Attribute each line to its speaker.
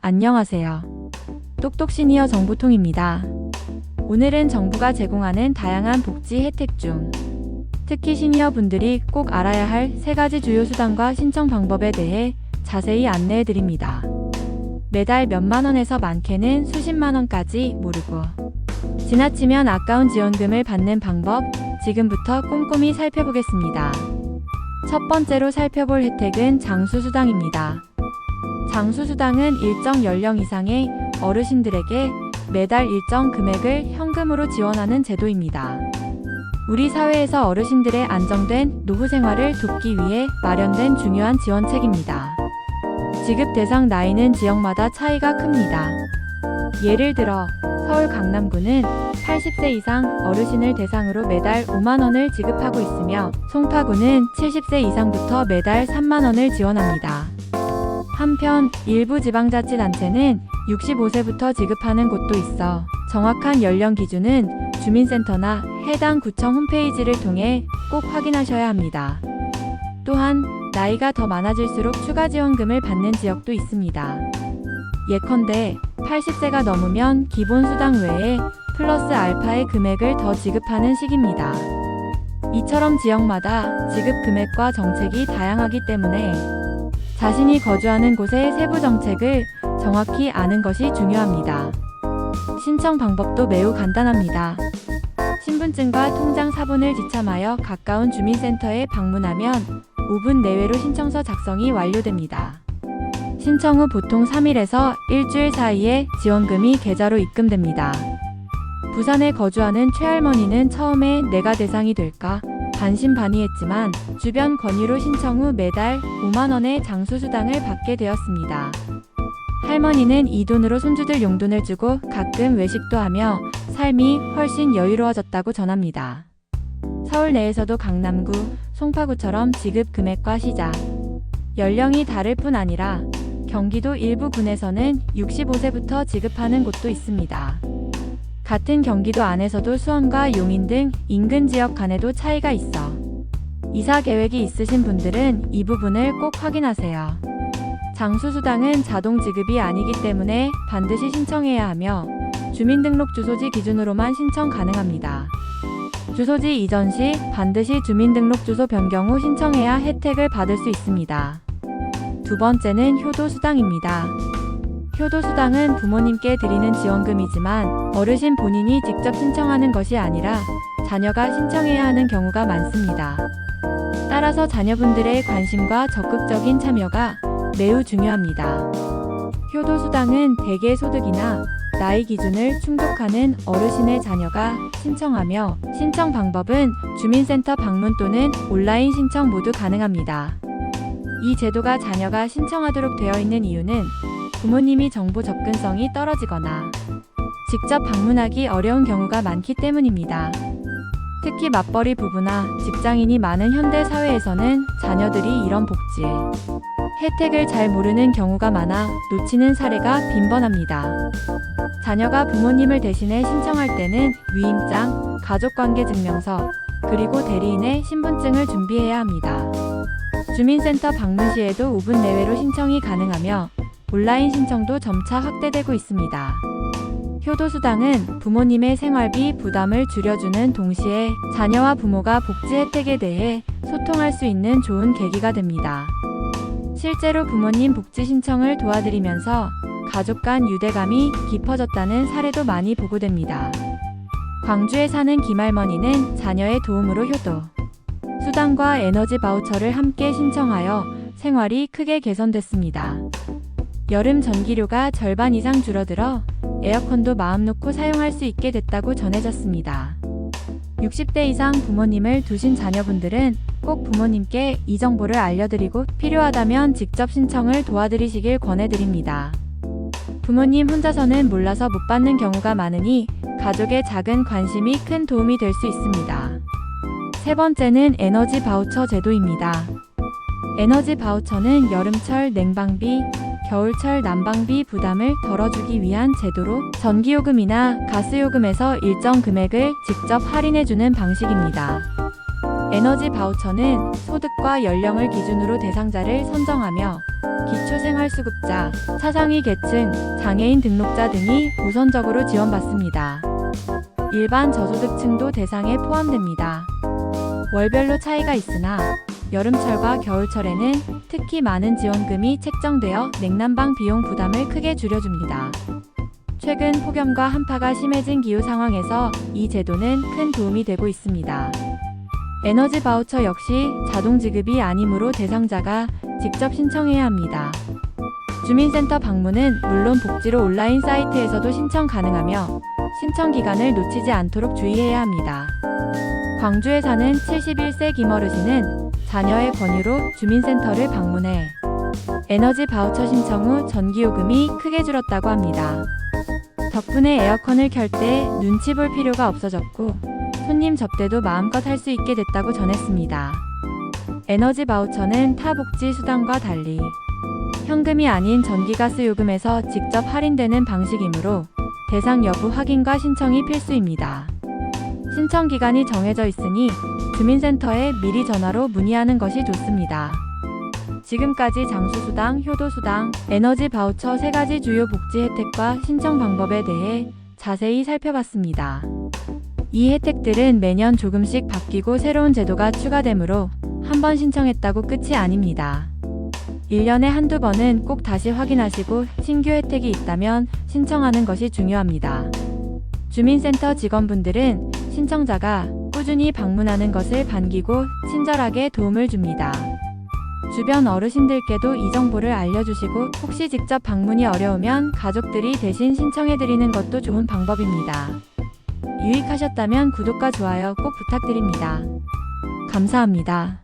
Speaker 1: 안녕하세요. 똑똑 시니어 정보통입니다. 오늘은 정부가 제공하는 다양한 복지 혜택 중 특히 시니어 분들이 꼭 알아야 할 3가지 주요 수당과 신청 방법에 대해 자세히 안내해 드립니다. 매달 몇만 원에서 많게는 수십만 원까지 모르고 지나치면 아까운 지원금을 받는 방법 지금부터 꼼꼼히 살펴보겠습니다. 첫 번째로 살펴볼 혜택은 장수수당입니다. 장수수당은 일정 연령 이상의 어르신들에게 매달 일정 금액을 현금으로 지원하는 제도입니다. 우리 사회에서 어르신들의 안정된 노후 생활을 돕기 위해 마련된 중요한 지원책입니다. 지급 대상 나이는 지역마다 차이가 큽니다. 예를 들어 서울 강남구는 80세 이상 어르신을 대상으로 매달 5만 원을 지급하고 있으며 송파구는 70세 이상부터 매달 3만 원을 지원합니다. 한편 일부 지방자치단체는 65세부터 지급하는 곳도 있어 정확한 연령 기준은 주민센터나 해당 구청 홈페이지를 통해 꼭 확인하셔야 합니다. 또한 나이가 더 많아질수록 추가 지원금을 받는 지역도 있습니다. 예컨대 80세가 넘으면 기본 수당 외에 플러스 알파의 금액을 더 지급하는 식입니다. 이처럼 지역마다 지급 금액과 정책이 다양하기 때문에 자신이 거주하는 곳의 세부 정책을 정확히 아는 것이 중요합니다. 신청 방법도 매우 간단합니다. 신분증과 통장 사본을 지참하여 가까운 주민센터에 방문하면 5분 내외로 신청서 작성이 완료됩니다. 신청 후 보통 3일에서 일주일 사이에 지원금이 계좌로 입금됩니다. 부산에 거주하는 최할머니는 처음에 내가 대상이 될까 반신반의했지만 주변 권유로 신청 후 매달 5만 원의 장수수당을 받게 되었습니다. 할머니는 이 돈으로 손주들 용돈을 주고 가끔 외식도 하며 삶이 훨씬 여유로워졌다고 전합니다. 서울 내에서도 강남구, 송파구처럼 지급 금액과 시작, 연령이 다를 뿐 아니라 경기도 일부 군에서는 65세부터 지급하는 곳도 있습니다. 같은 경기도 안에서도 수원과 용인 등 인근 지역 간에도 차이가 있어 이사 계획이 있으신 분들은 이 부분을 꼭 확인하세요. 장수수당은 자동 지급이 아니기 때문에 반드시 신청해야 하며 주민등록 주소지 기준으로만 신청 가능합니다. 주소지 이전 시 반드시 주민등록 주소 변경 후 신청해야 혜택을 받을 수 있습니다. 두 번째는 효도수당입니다. 효도수당은 부모님께 드리는 지원금이지만 어르신 본인이 직접 신청하는 것이 아니라 자녀가 신청해야 하는 경우가 많습니다. 따라서 자녀분들의 관심과 적극적인 참여가 매우 중요합니다. 효도수당은 대개 소득이나 나이 기준을 충족하는 어르신의 자녀가 신청하며 신청 방법은 주민센터 방문 또는 온라인 신청 모두 가능합니다. 이 제도가 자녀가 신청하도록 되어 있는 이유는 부모님이 정보 접근성이 떨어지거나 직접 방문하기 어려운 경우가 많기 때문입니다. 특히 맞벌이 부부나 직장인이 많은 현대 사회에서는 자녀들이 이런 복지, 혜택을 잘 모르는 경우가 많아 놓치는 사례가 빈번합니다. 자녀가 부모님을 대신해 신청할 때는 위임장, 가족관계증명서, 그리고 대리인의 신분증을 준비해야 합니다. 주민센터 방문 시에도 5분 내외로 신청이 가능하며 온라인 신청도 점차 확대되고 있습니다. 효도수당은 부모님의 생활비 부담을 줄여주는 동시에 자녀와 부모가 복지 혜택에 대해 소통할 수 있는 좋은 계기가 됩니다. 실제로 부모님 복지 신청을 도와드리면서 가족 간 유대감이 깊어졌다는 사례도 많이 보고됩니다. 광주에 사는 김할머니는 자녀의 도움으로 효도 수당과 에너지 바우처를 함께 신청하여 생활이 크게 개선됐습니다. 여름 전기료가 절반 이상 줄어들어 에어컨도 마음 놓고 사용할 수 있게 됐다고 전해졌습니다. 60대 이상 부모님을 두신 자녀분들은 꼭 부모님께 이 정보를 알려드리고 필요하다면 직접 신청을 도와드리시길 권해드립니다. 부모님 혼자서는 몰라서 못 받는 경우가 많으니 가족의 작은 관심이 큰 도움이 될 수 있습니다. 세 번째는 에너지 바우처 제도입니다. 에너지 바우처는 여름철 냉방비, 겨울철 난방비 부담을 덜어주기 위한 제도로 전기요금이나 가스요금에서 일정 금액을 직접 할인해주는 방식입니다. 에너지 바우처는 소득과 연령을 기준으로 대상자를 선정하며 기초생활수급자, 차상위 계층, 장애인 등록자 등이 우선적으로 지원받습니다. 일반 저소득층도 대상에 포함됩니다. 월별로 차이가 있으나 여름철과 겨울철에는 특히 많은 지원금이 책정되어 냉난방 비용 부담을 크게 줄여줍니다. 최근 폭염과 한파가 심해진 기후 상황에서 이 제도는 큰 도움이 되고 있습니다. 에너지 바우처 역시 자동 지급이 아니므로 대상자가 직접 신청해야 합니다. 주민센터 방문은 물론 복지로 온라인 사이트에서도 신청 가능하며 신청 기간을 놓치지 않도록 주의해야 합니다. 광주에 사는 71세 김어르신은 자녀의 권유로 주민센터를 방문해 에너지 바우처 신청 후 전기요금이 크게 줄었다고 합니다. 덕분에 에어컨을 켤 때 눈치 볼 필요가 없어졌고 손님 접대도 마음껏 할 수 있게 됐다고 전했습니다. 에너지 바우처는 타 복지 수당과 달리 현금이 아닌 전기가스 요금에서 직접 할인되는 방식이므로 대상 여부 확인과 신청이 필수입니다. 신청 기간이 정해져 있으니 주민센터에 미리 전화로 문의하는 것이 좋습니다. 지금까지 장수수당, 효도수당, 에너지 바우처 3가지 주요 복지 혜택과 신청 방법에 대해 자세히 살펴봤습니다. 이 혜택들은 매년 조금씩 바뀌고 새로운 제도가 추가되므로 한 번 신청했다고 끝이 아닙니다. 1년에 한두 번은 꼭 다시 확인하시고 신규 혜택이 있다면 신청하는 것이 중요합니다. 주민센터 직원분들은 신청자가 꾸준히 방문하는 것을 반기고 친절하게 도움을 줍니다. 주변 어르신들께도 이 정보를 알려주시고 혹시 직접 방문이 어려우면 가족들이 대신 신청해드리는 것도 좋은 방법입니다. 유익하셨다면 구독과 좋아요 꼭 부탁드립니다. 감사합니다.